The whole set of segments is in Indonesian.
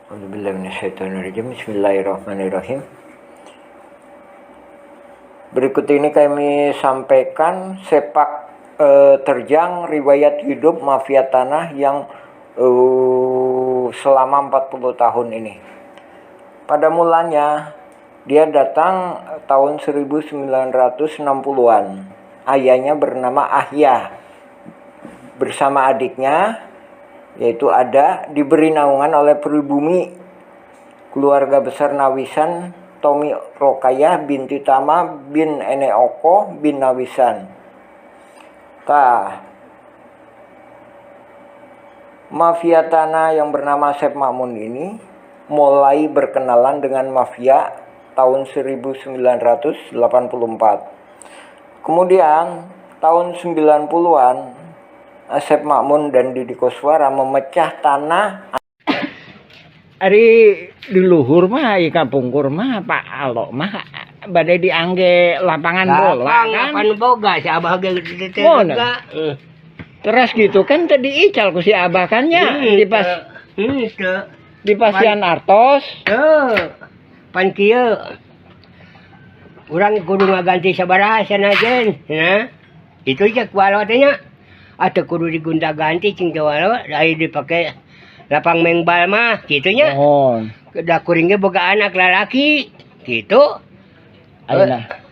Bismillahirrahmanirrahim. Berikut ini kami sampaikan sepak terjang riwayat hidup mafia tanah yang selama 40 tahun ini. Pada mulanya dia datang tahun 1960-an. Ayahnya bernama Ahya bersama adiknya yaitu Ada diberi naungan oleh pribumi keluarga besar Nawisan Tomi Rokayah binti Tama bin Eneoko bin Nawisan. Mafia tanah yang bernama Sep Makmun ini mulai berkenalan dengan mafia tahun 1984. Kemudian tahun 90-an Sep Makmun dan Didi Koswara memecah tanah. Ari di luhur mah di kapungkur mah Pak Alok mah badai diangge lapangan bola kan. Lapangan boga si Abah ge boga. Terus gitu kan tadi ical ku si Abah kan nya di pas di Pasian Artos. Pan kieu. Urang kudu ngaganti sabaraha sanajen, nah. Itu aja kualo teh nya. Atuh kudu digonta-ganti cing jawalo dari dipake lapang mengbal mah kitu nya. Da kuring ge boga anak lalaki kitu.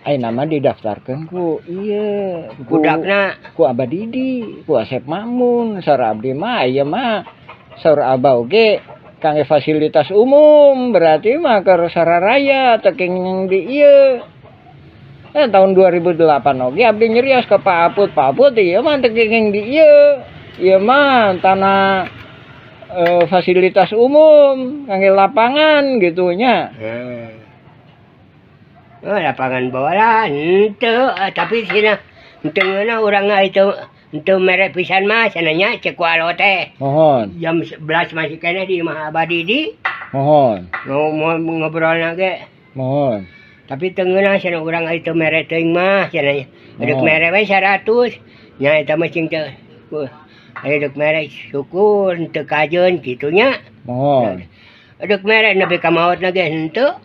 Ayeuna mah didaftarkeun ku ieu budakna ku Abah Didi, ku Asep Makmun, saur abdi mah ieu mah saur Abah oge kangge fasilitas umum berarti mah keur sararaya teu kenging di ieu. Tahun 2008 oge abdi nyerios ke Pak Aput ieu mah teu kenging di ieu. Ieu mah tanah fasilitas umum kangge lapangan gitunya. Lapangan bola henteu tapi cenah henteu ngeunah urang itu henteu mere pisan mah cenanya cek kualo teh. Mohon. Jam 11 masih kene di Mah Abah Didi. Mohon. Mau ngobrolna ge. Mohon. Tapi teu ngeunah cenah urang itu mere teuing mah cenanya. Aduk mere we 100. Nya eta mah cing teu. Aduk mere syukur teu kajeun kitu nya. Mohon. Aduk mere nepi ka maotna ge henteu.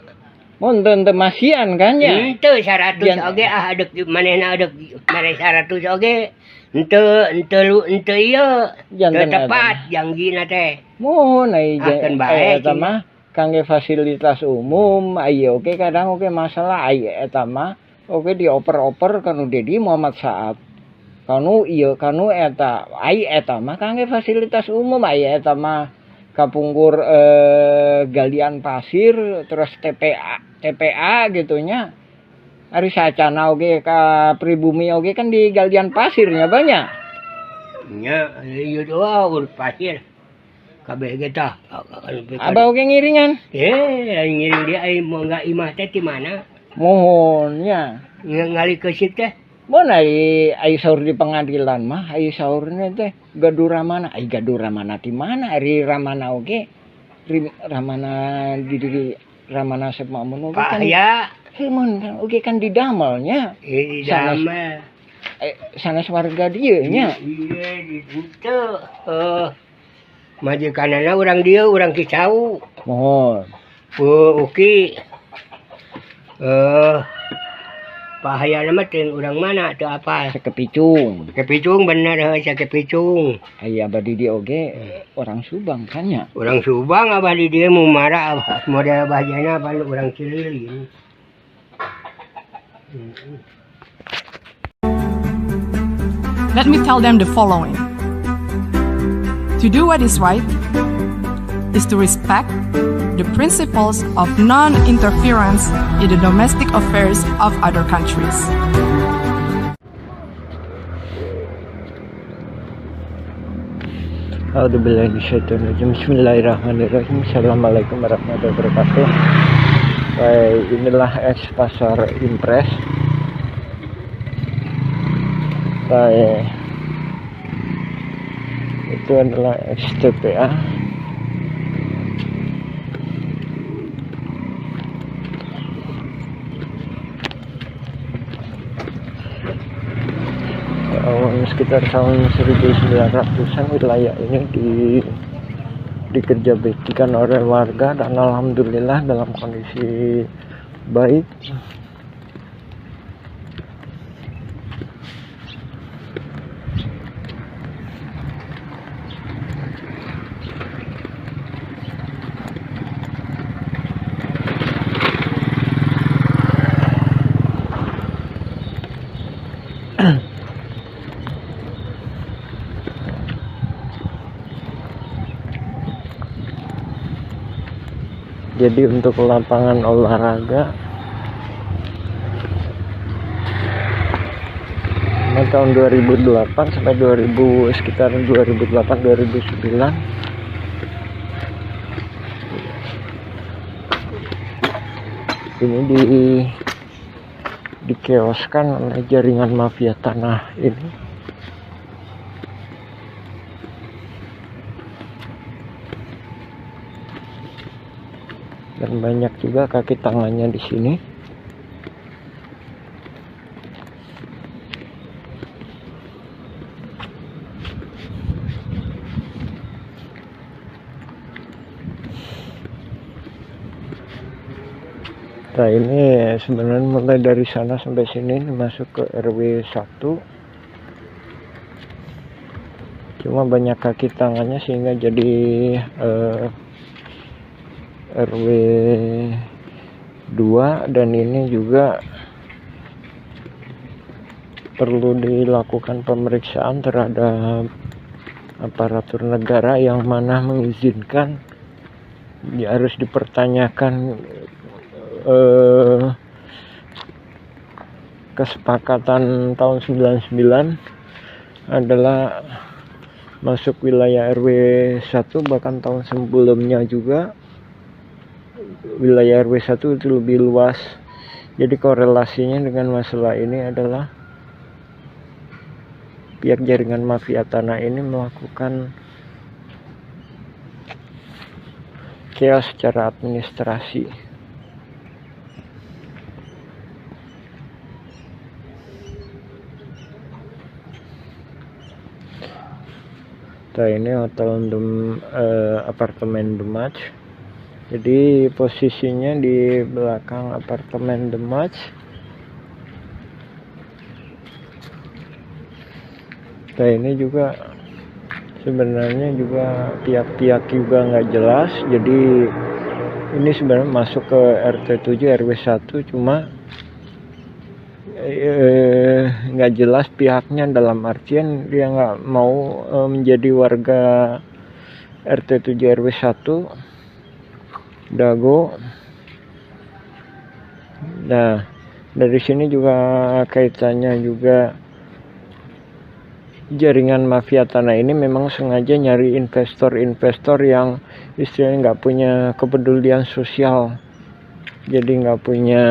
Mun teu masian kan nya. Henteu 100 oge aduk manehna aduk mere 100 oge. Henteu ieu. Teu tepat janggina teh. Mohon ai eta mah kangge fasilitas umum aya oge kadang oge masalah aya eta mah oge dioper-oper kanu Dedi Muhammad Saad. Kanu ieu kanu eta ai eta mah kangge fasilitas umum aya eta mah kapungkur galian pasir terus TPA gitunya. Ari sacana oge ka pribumi oge kan di galian pasirnya banyak. Nya ieu doa urut pasir. Kabeh ge tah. Abah oge ngiringan. Ngiring dia ai mau enggak imah teh di mana? Mohon nya. Ngali ke situ teh. Mun ai saur di pengadilan mah ai saurna teh gaduh ramana. Ai gaduh ramana di mana? Ari ramana oge. Ramana di ramana Sep Makmun oge kan. Ya. Mun oge kan di damelnya. Di damel. Sanes warga dieu nya. Iya di situ. Majikanana urang dieu urang Kicau. Mohon. Uki. Pahayana mah teu urang mana teu apa. Sakepicung. Kepicung bener sakepicung. Aya Abah Didi oge orang Subang kan nya. Urang Subang Abah Didi mau marah model bahjana apa urang Cililin. Let me tell them the following. To do what is right is to respect the principles of non-interference in the domestic affairs of other countries. Bismillahirrahmanirrahim. Assalamualaikum warahmatullahi wabarakatuh. Baik, inilah es pasar impres. Baik, itu adalah STPA. Sekitar tahun 1900-an wilayah ini dikerja baktikan oleh warga dan alhamdulillah dalam kondisi baik. Jadi untuk lapangan olahraga tahun 2008 sampai 2000 sekitar 2008-2009 ini dikeoskan oleh jaringan mafia tanah ini. Dan banyak juga kaki tangannya di sini. Nah ini sebenarnya mulai dari sana sampai sini masuk ke RW 1. Cuma banyak kaki tangannya sehingga jadi RW 2 dan ini juga perlu dilakukan pemeriksaan terhadap aparatur negara yang mana mengizinkan. Ya, harus dipertanyakan kesepakatan tahun 99 adalah masuk wilayah RW 1, bahkan tahun sebelumnya juga wilayah RW 1 itu lebih luas. Jadi korelasinya dengan masalah ini adalah pihak jaringan mafia tanah ini melakukan chaos secara administrasi. Nah ini hotel apartemen The Match. Jadi posisinya di belakang apartemen The Match. Nah ini juga sebenarnya juga pihak-pihak juga nggak jelas. Jadi ini sebenarnya masuk ke RT 7 RW 1, cuma nggak jelas pihaknya, dalam artian dia nggak mau menjadi warga RT 7 RW 1 Dago. Nah dari sini juga kaitannya juga jaringan mafia tanah ini memang sengaja nyari investor-investor yang istilahnya nggak punya kepedulian sosial, jadi nggak punya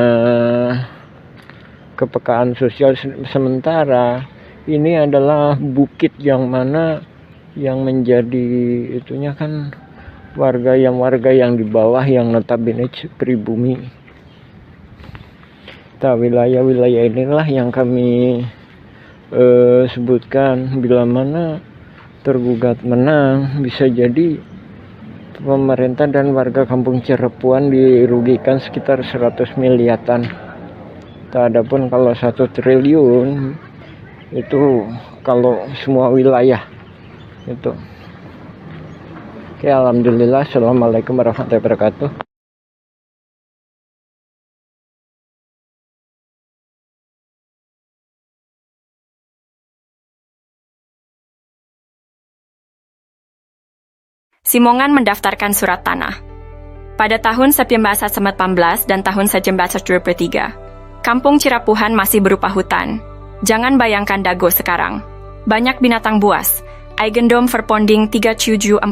kepekaan sosial. Sementara ini adalah bukit yang mana yang menjadi itunya kan warga yang di bawah yang notabene pribumi. Nah wilayah-wilayah inilah yang kami sebutkan, bila mana tergugat menang bisa jadi pemerintah dan warga Kampung Cirepuan dirugikan sekitar 100 miliatan. Adapun kalau 1 triliun itu kalau semua wilayah itu. Oke, alhamdulillah. Assalamualaikum warahmatullahi wabarakatuh. Simongan mendaftarkan surat tanah. Pada tahun 1918 dan tahun 1923, Kampung Cirapuhan masih berupa hutan. Jangan bayangkan Dago sekarang. Banyak binatang buas. Eigendom Verponding 3740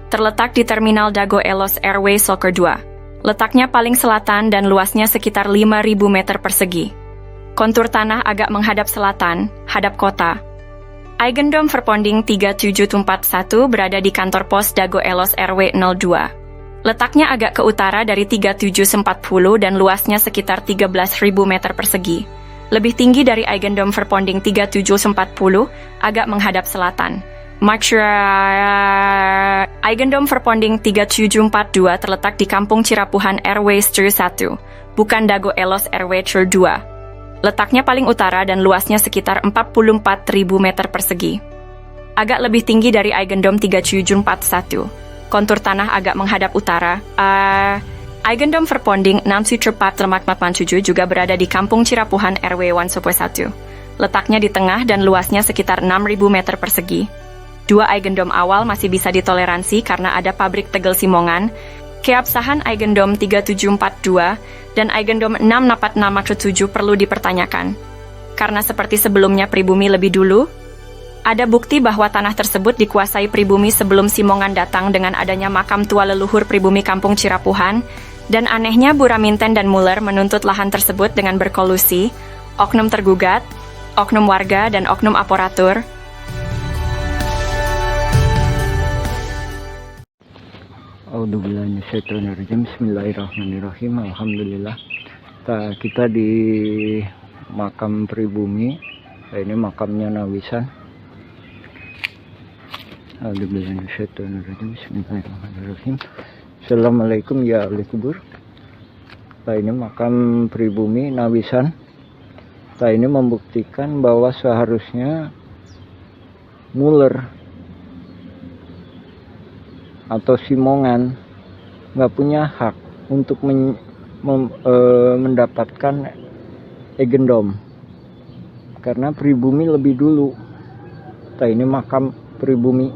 terletak di Terminal Dago Elos RW Soker 2. Letaknya paling selatan dan luasnya sekitar 5.000 meter persegi. Kontur tanah agak menghadap selatan, hadap kota. Eigendom Verponding 3741 berada di kantor pos Dago Elos RW 02. Letaknya agak ke utara dari 3740 dan luasnya sekitar 13.000 meter persegi. Lebih tinggi dari Eigendom Verponding 3740, agak menghadap selatan. Eigendom Verponding 3742 terletak di Kampung Cirapuhan RW 1, bukan Dago Elos RW 2. Letaknya paling utara dan luasnya sekitar 44.000 meter persegi. Agak lebih tinggi dari Eigendom 3741. Kontur tanah agak menghadap utara. Eigendom Verponding 647 juga berada di Kampung Cirapuhan RW 1. Letaknya di tengah dan luasnya sekitar 6.000 meter persegi. Dua Eigendom awal masih bisa ditoleransi karena ada pabrik tegel Simongan. Keabsahan Eigendom 3742 dan Eigendom 647 perlu dipertanyakan. Karena seperti sebelumnya pribumi lebih dulu, ada bukti bahwa tanah tersebut dikuasai pribumi sebelum Simongan datang dengan adanya makam tua leluhur pribumi Kampung Cirapuhan, dan anehnya Buraminten dan Muller menuntut lahan tersebut dengan berkolusi, oknum tergugat, oknum warga, dan oknum aparatur. Bismillahirrahmanirrahim. Alhamdulillah. Kita di makam pribumi. Ini makamnya Nawisan. Bismillahirrahmanirrahim. Assalamualaikum ya ahli kubur. Ini makam pribumi Nawisan. Ini membuktikan bahwa seharusnya Muller atau Simongan nggak punya hak untuk mendapatkan Eigendom karena pribumi lebih dulu. Ini makam pribumi.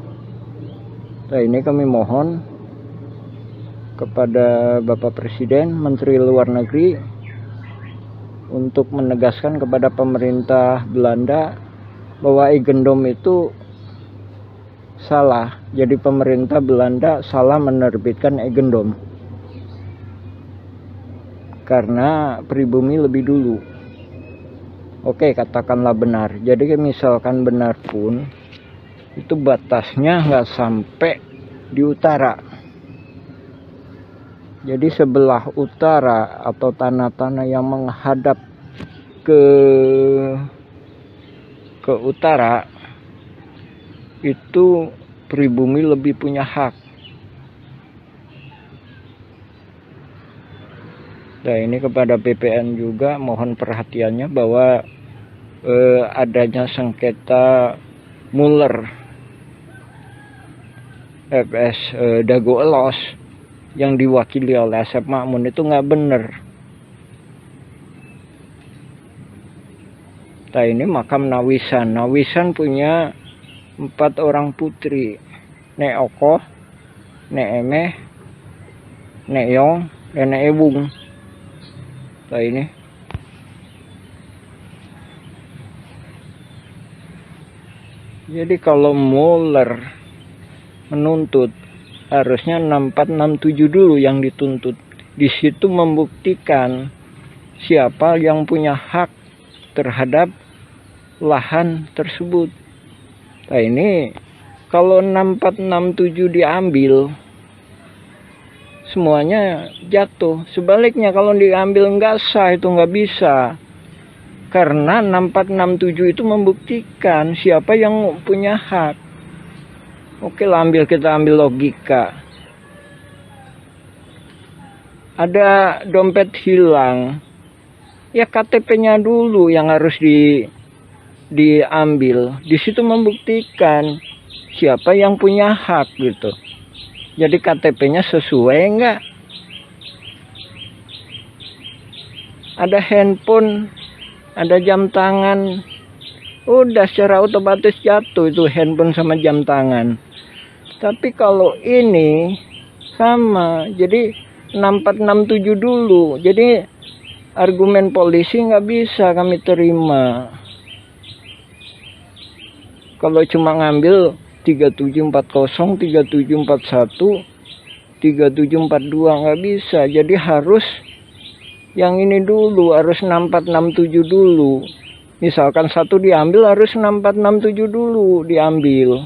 Ini kami mohon kepada Bapak Presiden, Menteri Luar Negeri untuk menegaskan kepada pemerintah Belanda bahwa Eigendom itu salah. Jadi pemerintah Belanda salah menerbitkan Eigendom karena pribumi lebih dulu. Oke, katakanlah benar. Jadi misalkan benar pun itu batasnya nggak sampai di utara. Jadi sebelah utara atau tanah-tanah yang menghadap ke utara itu pribumi lebih punya hak. Nah, ini kepada BPN juga mohon perhatiannya bahwa adanya sengketa Muller FS Dago Elos yang diwakili oleh Asep Makmun itu nggak benar. Nah, ini makam Nawisan. Nawisan punya 4 orang putri, Nek Okoh, Nek Emeh, Nek Yong, dan Nek Ebung. Nah, ini jadi kalau Muller menuntut harusnya 6467 dulu yang dituntut. Di situ membuktikan siapa yang punya hak terhadap lahan tersebut. Nah, ini kalau 6467 diambil semuanya jatuh. Sebaliknya kalau diambil nggak sah, itu nggak bisa. Karena 6467 itu membuktikan siapa yang punya hak. Oke lah, kita ambil logika. Ada dompet hilang. Ya KTP-nya dulu yang harus diambil. Di situ membuktikan siapa yang punya hak gitu. Jadi KTP-nya sesuai enggak? Ada handphone, ada jam tangan. Udah secara otomatis jatuh itu handphone sama jam tangan. Tapi kalau ini sama, jadi 6467 dulu. Jadi argumen polisi nggak bisa kami terima. Kalau cuma ngambil 3740, 3741, 3742 nggak bisa. Jadi harus yang ini dulu, harus 6467 dulu. Misalkan satu diambil harus 6467 dulu diambil.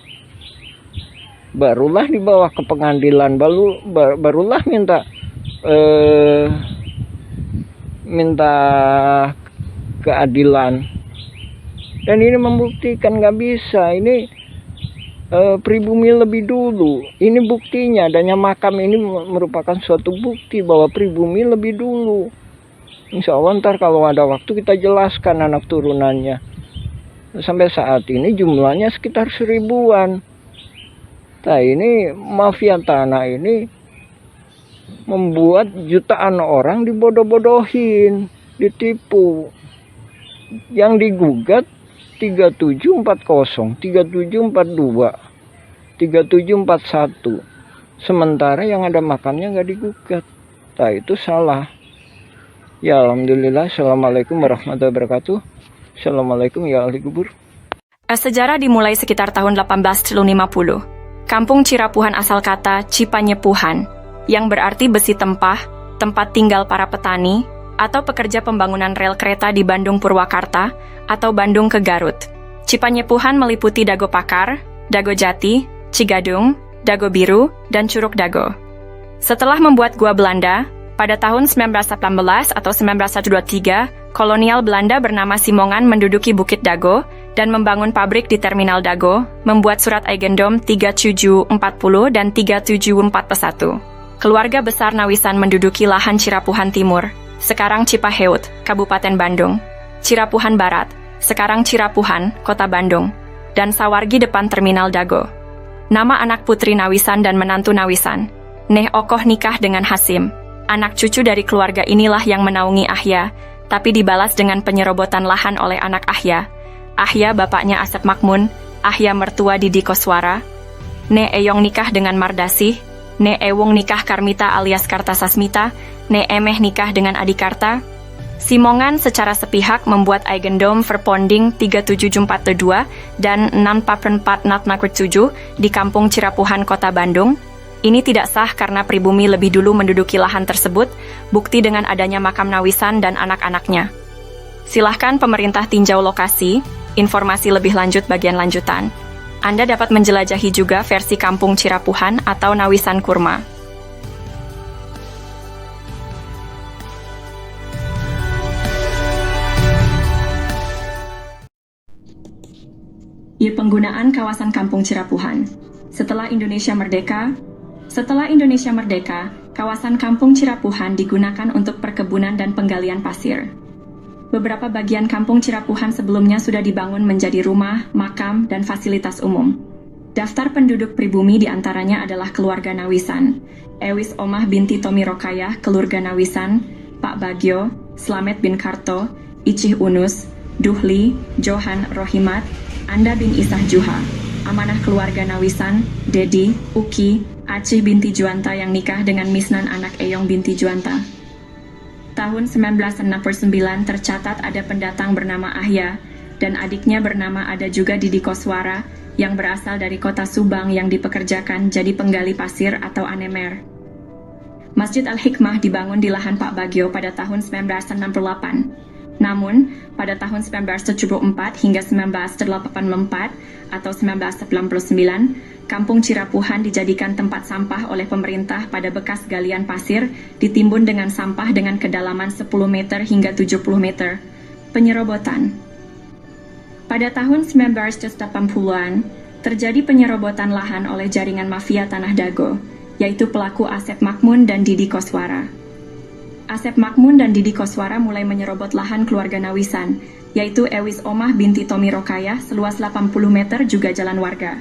Barulah dibawa ke pengadilan, barulah minta keadilan. Dan ini membuktikan nggak bisa. Ini pribumi lebih dulu. Ini buktinya, adanya makam ini merupakan suatu bukti bahwa pribumi lebih dulu. Insya Allah ntar kalau ada waktu kita jelaskan anak turunannya. Sampai saat ini jumlahnya sekitar 1000-an. Nah ini mafia tanah ini membuat jutaan orang dibodoh-bodohin, ditipu. Yang digugat 3740, 3742, 3741. Sementara yang ada makamnya nggak digugat. Nah itu salah. Ya alhamdulillah. Assalamualaikum warahmatullahi wabarakatuh. Assalamualaikum ya ahli kubur. Sejarah dimulai sekitar tahun 1850. Kampung Cirapuhan asal kata Cipanyepuhan, yang berarti besi tempah, tempat tinggal para petani, atau pekerja pembangunan rel kereta di Bandung Purwakarta, atau Bandung ke Garut. Cipanyepuhan meliputi Dago Pakar, Dago Jati, Cigadung, Dago Biru, dan Curug Dago. Setelah membuat gua Belanda, pada tahun 1918 atau 1923, kolonial Belanda bernama Simongan menduduki Bukit Dago dan membangun pabrik di Terminal Dago, membuat surat Eigendom 3740 dan 3741. Keluarga besar Nawisan menduduki lahan Cirapuhan Timur, sekarang Cipaheut, Kabupaten Bandung, Cirapuhan Barat, sekarang Cirapuhan, Kota Bandung, dan Sawargi depan Terminal Dago. Nama anak putri Nawisan dan menantu Nawisan, Neh Okoh nikah dengan Hasim. Anak cucu dari keluarga inilah yang menaungi Ahya, tapi dibalas dengan penyerobotan lahan oleh anak Ahya. Ahya bapaknya Asep Makmun, Ahya mertua Didi Koswara. Ne Eyong nikah dengan Mardasih, Ne Ewung nikah Karmita alias Kartasasmita, Ne Emeh nikah dengan Adikarta. Simongan secara sepihak membuat Eigendom Verponding 37442 dan 644 di Kampung Cirapuhan, Kota Bandung. Ini tidak sah karena pribumi lebih dulu menduduki lahan tersebut, bukti dengan adanya makam Nawisan dan anak-anaknya. Silahkan pemerintah tinjau lokasi, informasi lebih lanjut bagian lanjutan. Anda dapat menjelajahi juga versi Kampung Cirapuhan atau Nawisan Kurma. Penggunaan kawasan Kampung Cirapuhan. Setelah Indonesia Merdeka, kawasan Kampung Cirapuhan digunakan untuk perkebunan dan penggalian pasir. Beberapa bagian Kampung Cirapuhan sebelumnya sudah dibangun menjadi rumah, makam, dan fasilitas umum. Daftar penduduk pribumi diantaranya adalah keluarga Nawisan, Ewis Omah binti Tomi Rokayah, keluarga Nawisan, Pak Bagio, Slamet bin Karto, Icih Unus, Duhli, Johan Rohimat, Anda bin Isah Juha, amanah keluarga Nawisan, Dedi, Uki, Acih binti Juanta yang nikah dengan Misnan anak Eyong binti Juanta. Tahun 1969 tercatat ada pendatang bernama Ahya, dan adiknya bernama ada juga Didi Koswara, yang berasal dari kota Subang yang dipekerjakan jadi penggali pasir atau anemer. Masjid Al-Hikmah dibangun di lahan Pak Bagio pada tahun 1968. Namun, pada tahun 1974 hingga 1984 atau 1999, Kampung Cirapuhan dijadikan tempat sampah oleh pemerintah pada bekas galian pasir ditimbun dengan sampah dengan kedalaman 10 meter hingga 70 meter. Penyerobotan. Pada tahun 1980-an, terjadi penyerobotan lahan oleh jaringan mafia Tanah Dago, yaitu pelaku Asep Makmun dan Didi Koswara. Asep Makmun dan Didi Koswara mulai menyerobot lahan keluarga Nawisan, yaitu Ewis Omah binti Tomi Rokayah seluas 80 meter juga jalan warga.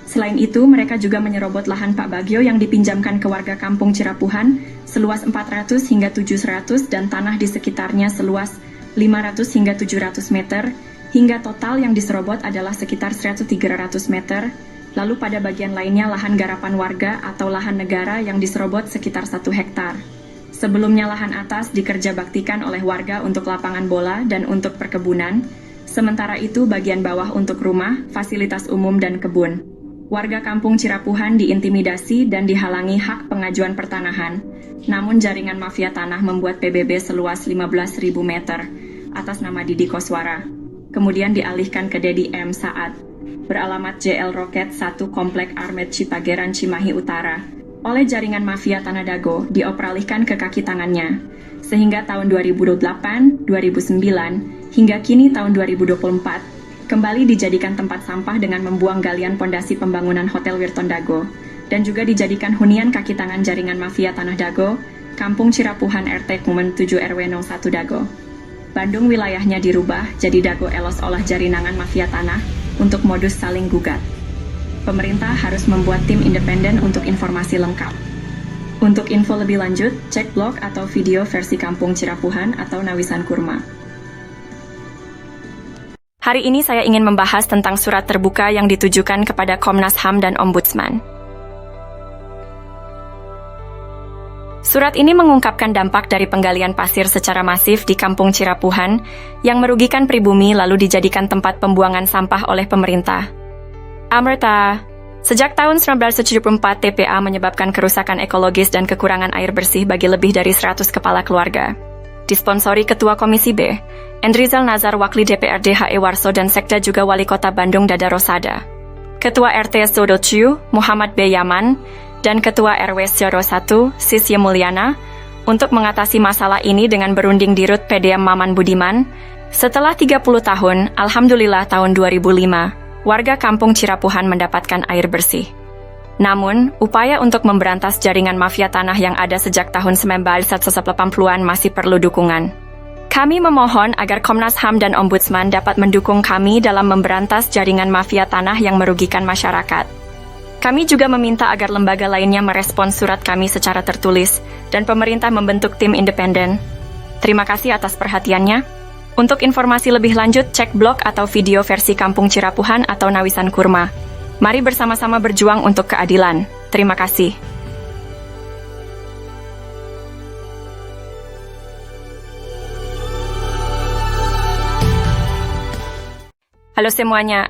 Selain itu, mereka juga menyerobot lahan Pak Bagio yang dipinjamkan ke warga Kampung Cirapuhan seluas 400 hingga 700 dan tanah di sekitarnya seluas 500 hingga 700 meter, hingga total yang diserobot adalah sekitar 100-300 meter. Lalu pada bagian lainnya lahan garapan warga atau lahan negara yang diserobot sekitar 1 hektar. Sebelumnya lahan atas dikerjabaktikan oleh warga untuk lapangan bola dan untuk perkebunan, sementara itu bagian bawah untuk rumah, fasilitas umum dan kebun. Warga Kampung Cirapuhan diintimidasi dan dihalangi hak pengajuan pertanahan, namun jaringan mafia tanah membuat PBB seluas 15.000 meter atas nama Didi Koswara. Kemudian dialihkan ke Dedi M. Saad, beralamat JL Roket 1 Komplek Armet Cipageran Cimahi Utara, oleh jaringan mafia Tanah Dago dioperalihkan ke kaki tangannya, sehingga tahun 2008, 2009, hingga kini tahun 2024, kembali dijadikan tempat sampah dengan membuang galian pondasi pembangunan Hotel Wirton Dago, dan juga dijadikan hunian kaki tangan jaringan mafia Tanah Dago, Kampung Cirapuhan RT Kumen 7 RW 01 Dago. Bandung wilayahnya dirubah jadi Dago Elos olah jarinangan mafia tanah untuk modus saling gugat. Pemerintah harus membuat tim independen untuk informasi lengkap. Untuk info lebih lanjut, cek blog atau video versi Kampung Cirapuhan atau Nawisan Kurma. Hari ini saya ingin membahas tentang surat terbuka yang ditujukan kepada Komnas HAM dan Ombudsman. Surat ini mengungkapkan dampak dari penggalian pasir secara masif di Kampung Cirapuhan yang merugikan pribumi lalu dijadikan tempat pembuangan sampah oleh pemerintah. Amerta, sejak tahun 1974 TPA menyebabkan kerusakan ekologis dan kekurangan air bersih bagi lebih dari 100 kepala keluarga. Disponsori Ketua Komisi B, Endrizal Nazar Wakli DPRD HE Warso dan Sekda juga Wali Kota Bandung Dada Rosada. Ketua RT Sodociu, Muhammad B. Yaman, dan Ketua RW Syoro 1, Sisye Mulyana, untuk mengatasi masalah ini dengan berunding di Rut PDM Maman Budiman. Setelah 30 tahun, Alhamdulillah tahun 2005, warga Kampung Cirapuhan mendapatkan air bersih. Namun, upaya untuk memberantas jaringan mafia tanah yang ada sejak tahun 1980-an masih perlu dukungan. Kami memohon agar Komnas HAM dan Ombudsman dapat mendukung kami dalam memberantas jaringan mafia tanah yang merugikan masyarakat. Kami juga meminta agar lembaga lainnya merespons surat kami secara tertulis dan pemerintah membentuk tim independen. Terima kasih atas perhatiannya. Untuk informasi lebih lanjut, cek blog atau video versi Kampung Cirapuhan atau Nawisan Kurma. Mari bersama-sama berjuang untuk keadilan. Terima kasih. Halo semuanya,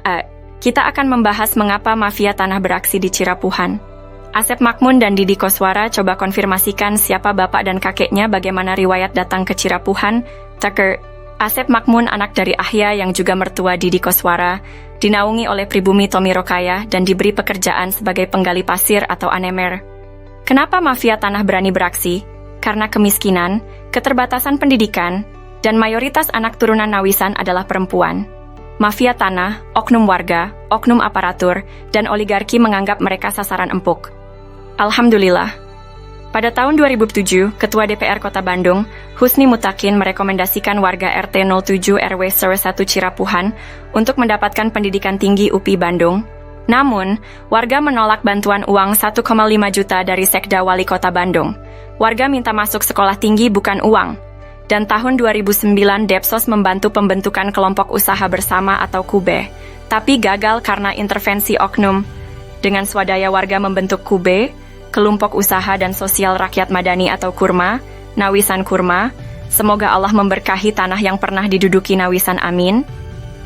kita akan membahas mengapa mafia tanah beraksi di Cirapuhan. Asep Makmun dan Didi Koswara coba konfirmasikan siapa bapak dan kakeknya, bagaimana riwayat datang ke Cirapuhan. Tucker, Asep Makmun anak dari Ahya yang juga mertua Didi Koswara, dinaungi oleh pribumi Tommy Rokaya dan diberi pekerjaan sebagai penggali pasir atau anemer. Kenapa mafia tanah berani beraksi? Karena kemiskinan, keterbatasan pendidikan, dan mayoritas anak turunan Nawisan adalah perempuan. Mafia tanah, oknum warga, oknum aparatur, dan oligarki menganggap mereka sasaran empuk. Alhamdulillah. Pada tahun 2007, Ketua DPR Kota Bandung, Husni Mutakin merekomendasikan warga RT 07 RW 01 Cirapuhan untuk mendapatkan pendidikan tinggi UPI Bandung. Namun, warga menolak bantuan uang 1,5 juta dari Sekda Wali Kota Bandung. Warga minta masuk sekolah tinggi bukan uang. Dan tahun 2009 Depsos membantu pembentukan kelompok usaha bersama atau KUBE, tapi gagal karena intervensi oknum. Dengan swadaya warga membentuk KUBE, Kelompok Usaha dan Sosial Rakyat Madani atau KURMA, Nawisan Kurma. Semoga Allah memberkahi tanah yang pernah diduduki Nawisan, amin.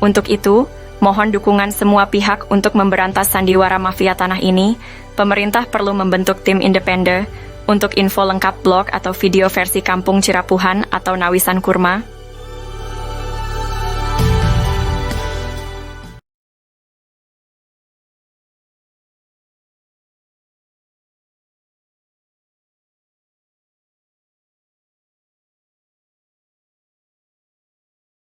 Untuk itu, mohon dukungan semua pihak untuk memberantas sandiwara mafia tanah ini. Pemerintah perlu membentuk tim independen. Untuk info lengkap blog atau video versi Kampung Cirapuhan atau Nawisan Kurma,